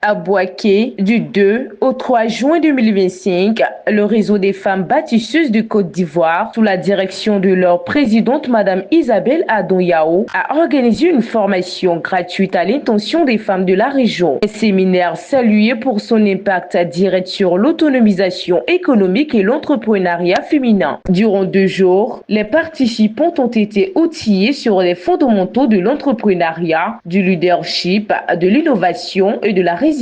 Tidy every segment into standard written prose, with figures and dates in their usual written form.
À Boaké, du 2 au 3 juin 2025, le réseau des femmes bâtisseuses de Côte d'Ivoire, sous la direction de leur présidente, Madame Isabelle Adon-Yao, a organisé une formation gratuite à l'intention des femmes de la région. Un séminaire salué pour son impact direct sur l'autonomisation économique et l'entrepreneuriat féminin. Durant 2 jours, les participants ont été outillés sur les fondamentaux de l'entrepreneuriat, du leadership, de l'innovation et de la résilience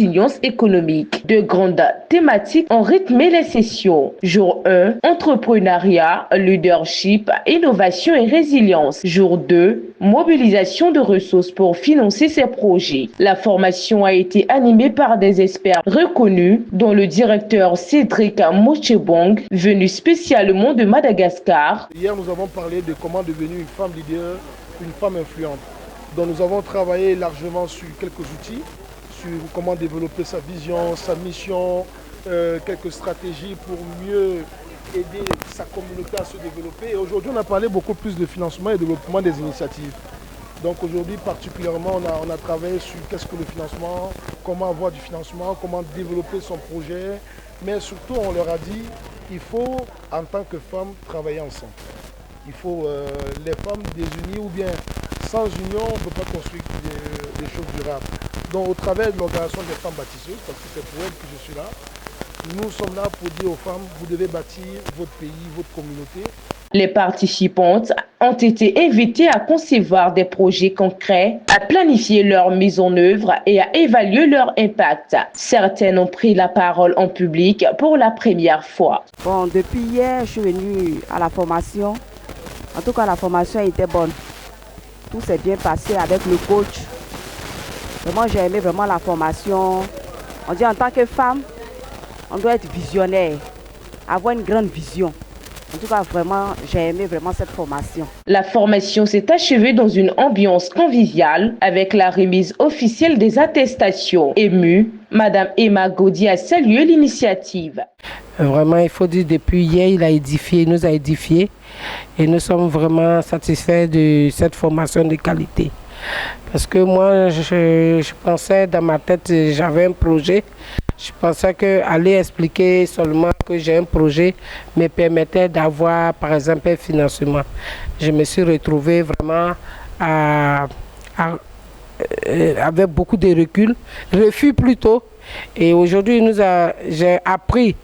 économique. De grandes thématiques ont rythmé les sessions. Jour 1, entrepreneuriat, leadership, innovation et résilience. Jour 2, mobilisation de ressources pour financer ces projets. La formation a été animée par des experts reconnus, dont le directeur Cédric Mochebong, venu spécialement de Madagascar. Hier, nous avons parlé de comment devenir une femme leader, une femme influente. Donc nous avons travaillé largement sur quelques outils, sur comment développer sa vision, sa mission, quelques stratégies pour mieux aider sa communauté à se développer. Et aujourd'hui, on a parlé beaucoup plus de financement et de développement des initiatives. Donc aujourd'hui, particulièrement, on a travaillé sur qu'est-ce que le financement, comment avoir du financement, comment développer son projet. Mais surtout, on leur a dit, il faut, en tant que femmes, travailler ensemble. Il faut les femmes désunir ou bien sans union, on ne peut pas construire des choses durables. Donc au travers de l'organisation des femmes bâtisseuses, parce que c'est pour elles que je suis là, nous sommes là pour dire aux femmes, vous devez bâtir votre pays, votre communauté. Les participantes ont été invitées à concevoir des projets concrets, à planifier leur mise en œuvre et à évaluer leur impact. Certaines ont pris la parole en public pour la première fois. Bon, depuis hier, je suis venue à la formation. En tout cas, la formation était bonne. Tout s'est bien passé avec le coach. Vraiment, j'ai aimé vraiment la formation. On dit en tant que femme, on doit être visionnaire, avoir une grande vision. En tout cas, vraiment, j'ai aimé vraiment cette formation. La formation s'est achevée dans une ambiance conviviale avec la remise officielle des attestations. Émue, Madame Emma Gaudi a salué l'initiative. Vraiment, il faut dire, depuis hier, il nous a édifiés et nous sommes vraiment satisfaits de cette formation de qualité. Parce que moi, je pensais dans ma tête, j'avais un projet. Je pensais qu'aller expliquer seulement que j'ai un projet me permettait d'avoir, par exemple, un financement. Je me suis retrouvée vraiment avec beaucoup de refus plutôt. Et aujourd'hui, j'ai appris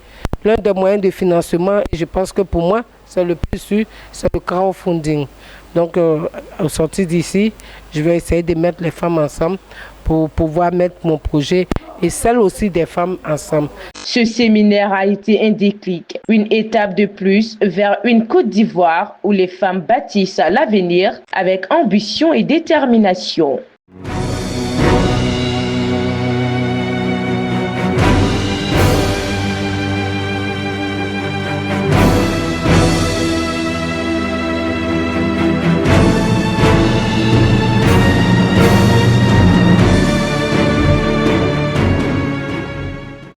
l'un des moyens de financement. Et je pense que pour moi, c'est le plus sûr, c'est le crowdfunding. Donc, au sortir d'ici, je vais essayer de mettre les femmes ensemble pour pouvoir mettre mon projet et celle aussi des femmes ensemble. Ce séminaire a été un déclic, une étape de plus vers une Côte d'Ivoire où les femmes bâtissent l'avenir avec ambition et détermination.